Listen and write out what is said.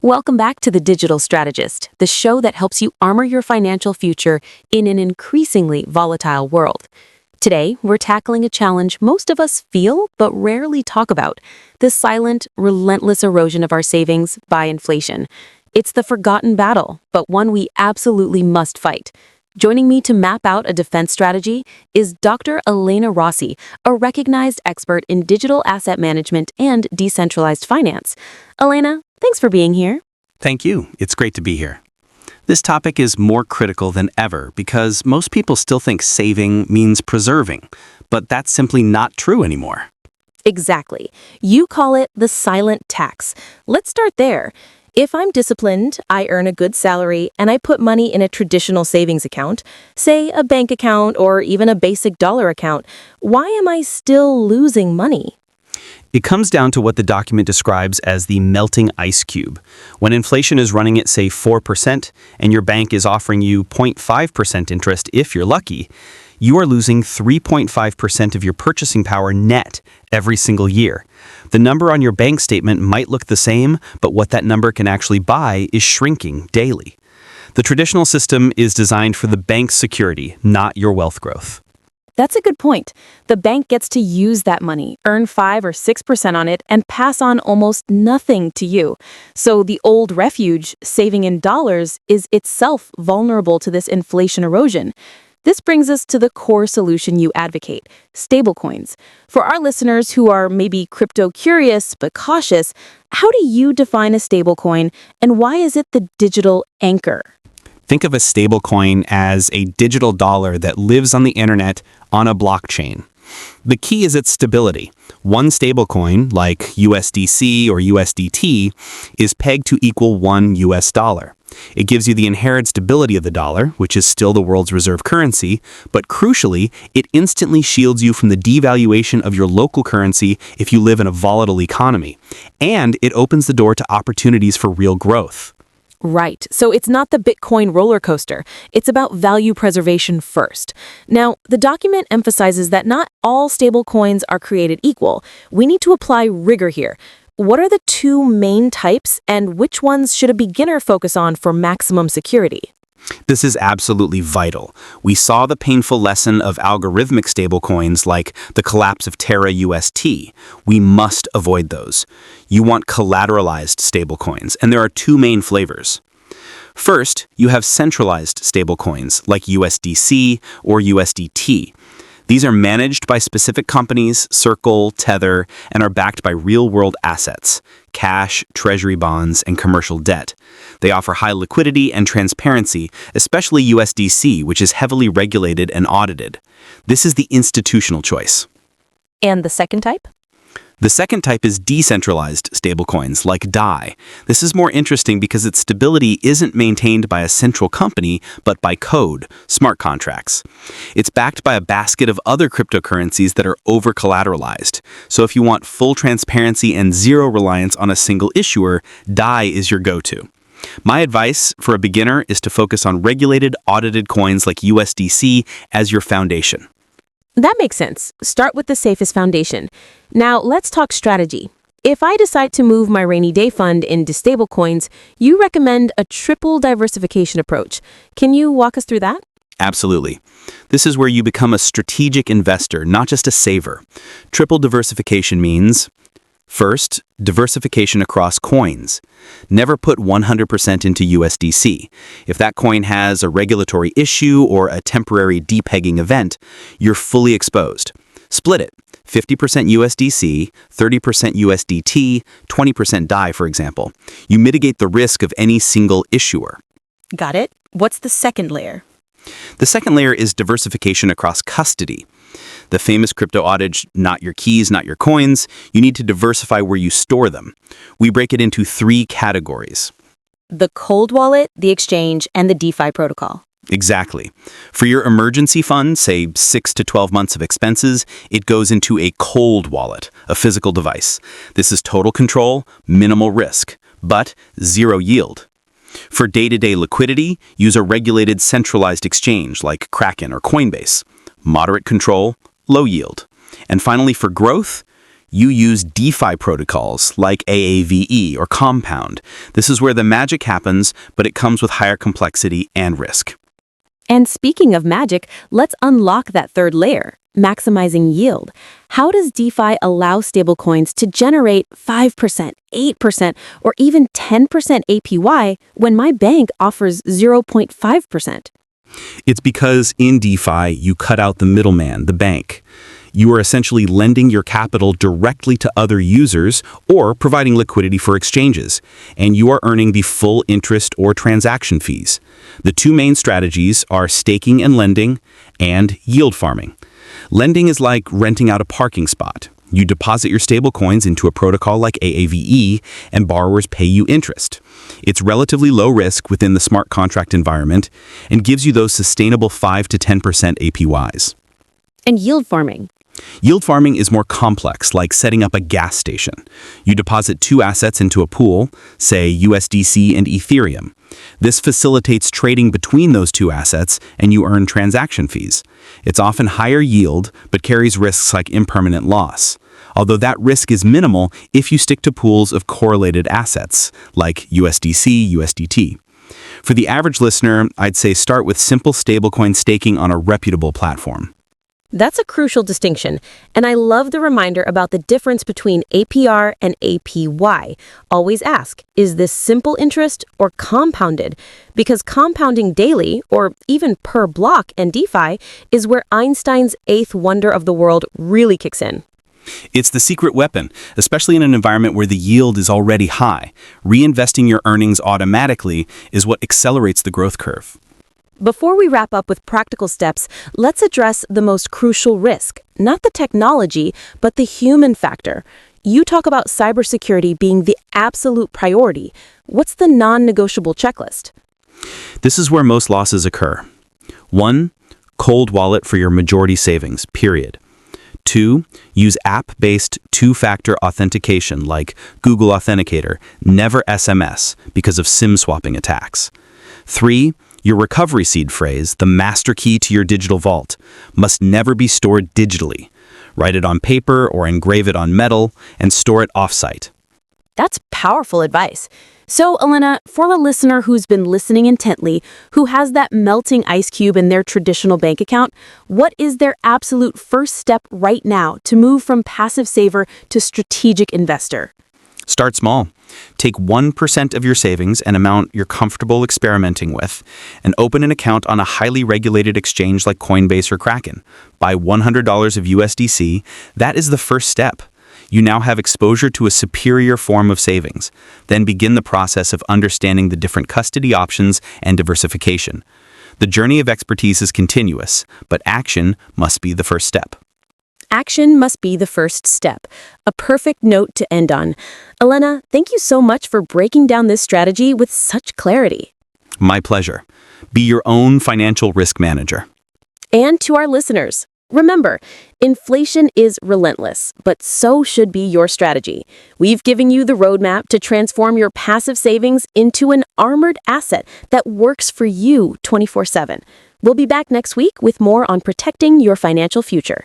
Welcome back to The Digital Strategist, the show that helps you armor your financial future in an increasingly volatile world. Today, we're tackling a challenge most of us feel but rarely talk about: the silent, relentless erosion of our savings by inflation. It's the forgotten battle, but one we absolutely must fight. Joining me to map out a defense strategy is Dr. Elena Rossi, a recognized expert in digital asset management and decentralized finance. Elena, thanks for being here. Thank you. It's great to be here. This topic is more critical than ever because most people still think saving means preserving, but that's simply not true anymore. Exactly. You call it the silent tax. Let's start there. If I'm disciplined, I earn a good salary, and I put money in a traditional savings account, say a bank account or even a basic dollar account, why am I still losing money? It comes down to what the document describes as the melting ice cube. When inflation is running at, say, 4%, and your bank is offering you 0.5% interest if you're lucky, you are losing 3.5% of your purchasing power net every single year. The number on your bank statement might look the same, but what that number can actually buy is shrinking daily. The traditional system is designed for the bank's security, not your wealth growth. That's a good point. The bank gets to use that money, earn 5 or 6% on it, and pass on almost nothing to you. So the old refuge, saving in dollars, is itself vulnerable to this inflation erosion. This brings us to the core solution you advocate: stablecoins. For our listeners who are maybe crypto curious but cautious, how do you define a stablecoin, and why is it the digital anchor? Think of a stablecoin as a digital dollar that lives on the internet on a blockchain. The key is its stability. One stablecoin, like USDC or USDT, is pegged to equal $1. It gives you the inherent stability of the dollar, which is still the world's reserve currency, but crucially, it instantly shields you from the devaluation of your local currency if you live in a volatile economy. And it opens the door to opportunities for real growth. Right. So it's not the Bitcoin roller coaster. It's about value preservation first. Now, the document emphasizes that not all stablecoins are created equal. We need to apply rigor here. What are the two main types, and which ones should a beginner focus on for maximum security? This is absolutely vital. We saw the painful lesson of algorithmic stablecoins like the collapse of Terra UST. We must avoid those. You want collateralized stablecoins, and there are two main flavors. First, you have centralized stablecoins like USDC or USDT. These are managed by specific companies, Circle, Tether, and are backed by real-world assets: cash, treasury bonds, and commercial debt. They offer high liquidity and transparency, especially USDC, which is heavily regulated and audited. This is the institutional choice. And the second type? The second type is decentralized stablecoins, like DAI. This is more interesting because its stability isn't maintained by a central company, but by code, smart contracts. It's backed by a basket of other cryptocurrencies that are over-collateralized. So if you want full transparency and zero reliance on a single issuer, DAI is your go-to. My advice for a beginner is to focus on regulated, audited coins like USDC as your foundation. That makes sense. Start with the safest foundation. Now, let's talk strategy. If I decide to move my rainy day fund into stablecoins, you recommend a triple diversification approach. Can you walk us through that? Absolutely. This is where you become a strategic investor, not just a saver. Triple diversification means: first, diversification across coins. Never put 100% into USDC. If that coin has a regulatory issue or a temporary depegging event, you're fully exposed. Split it: 50% USDC, 30% USDT, 20% DAI, for example. You mitigate the risk of any single issuer. Got it. What's the second layer? The second layer is diversification across custody. The famous crypto adage, not your keys, not your coins. You need to diversify where you store them. We break it into 3 categories. The cold wallet, the exchange, and the DeFi protocol. Exactly. For your emergency fund, say 6 to 12 months of expenses, it goes into a cold wallet, a physical device. This is total control, minimal risk, but zero yield. For day-to-day liquidity, use a regulated centralized exchange like Kraken or Coinbase. Moderate control, low yield. And finally, for growth, You use DeFi protocols like AAVE or Compound. This is where the magic happens, but it comes with higher complexity and risk. And speaking of magic, let's unlock that third layer, maximizing yield. How does DeFi allow stablecoins to generate 5%, 8%, or even 10% APY when my bank offers 0.5%? It's because in DeFi, you cut out the middleman, the bank. You are essentially lending your capital directly to other users or providing liquidity for exchanges, and you are earning the full interest or transaction fees. The two main strategies are staking and lending and yield farming. Lending is like renting out a parking spot. You deposit your stablecoins into a protocol like AAVE, and borrowers pay you interest. It's relatively low risk within the smart contract environment and gives you those sustainable 5 to 10% APYs. And yield farming. Yield farming is more complex, like setting up a gas station. You deposit two assets into a pool, say USDC and Ethereum. This facilitates trading between those two assets, and you earn transaction fees. It's often higher yield, but carries risks like impermanent loss, although that risk is minimal if you stick to pools of correlated assets, like USDC, USDT. For the average listener, I'd say start with simple stablecoin staking on a reputable platform. That's a crucial distinction, and I love the reminder about the difference between APR and APY. Always ask, is this simple interest or compounded? Because compounding daily, or even per block and DeFi, is where Einstein's eighth wonder of the world really kicks in. It's the secret weapon, especially in an environment where the yield is already high. Reinvesting your earnings automatically is what accelerates the growth curve. Before we wrap up with practical steps, let's address the most crucial risk, not the technology, but the human factor. You talk about cybersecurity being the absolute priority. What's the non-negotiable checklist? This is where most losses occur. 1. Cold wallet for your majority savings, period. 2. Use app-based two-factor authentication like Google Authenticator, never SMS because of SIM swapping attacks. 3. Your recovery seed phrase, the master key to your digital vault, must never be stored digitally. Write it on paper or engrave it on metal and store it offsite. That's powerful advice. So, Elena, for the listener who's been listening intently, who has that melting ice cube in their traditional bank account, what is their absolute first step right now to move from passive saver to strategic investor? Start small. Take 1% of your savings, an amount you're comfortable experimenting with, and open an account on a highly regulated exchange like Coinbase or Kraken. Buy $100 of USDC. That is the first step. You now have exposure to a superior form of savings. Then begin the process of understanding the different custody options and diversification. The journey of expertise is continuous, but action must be the first step. Action must be the first step. A perfect note to end on. Elena, thank you so much for breaking down this strategy with such clarity. My pleasure. Be your own financial risk manager. And to our listeners, remember, inflation is relentless, but so should be your strategy. We've given you the roadmap to transform your passive savings into an armored asset that works for you 24/7. We'll be back next week with more on protecting your financial future.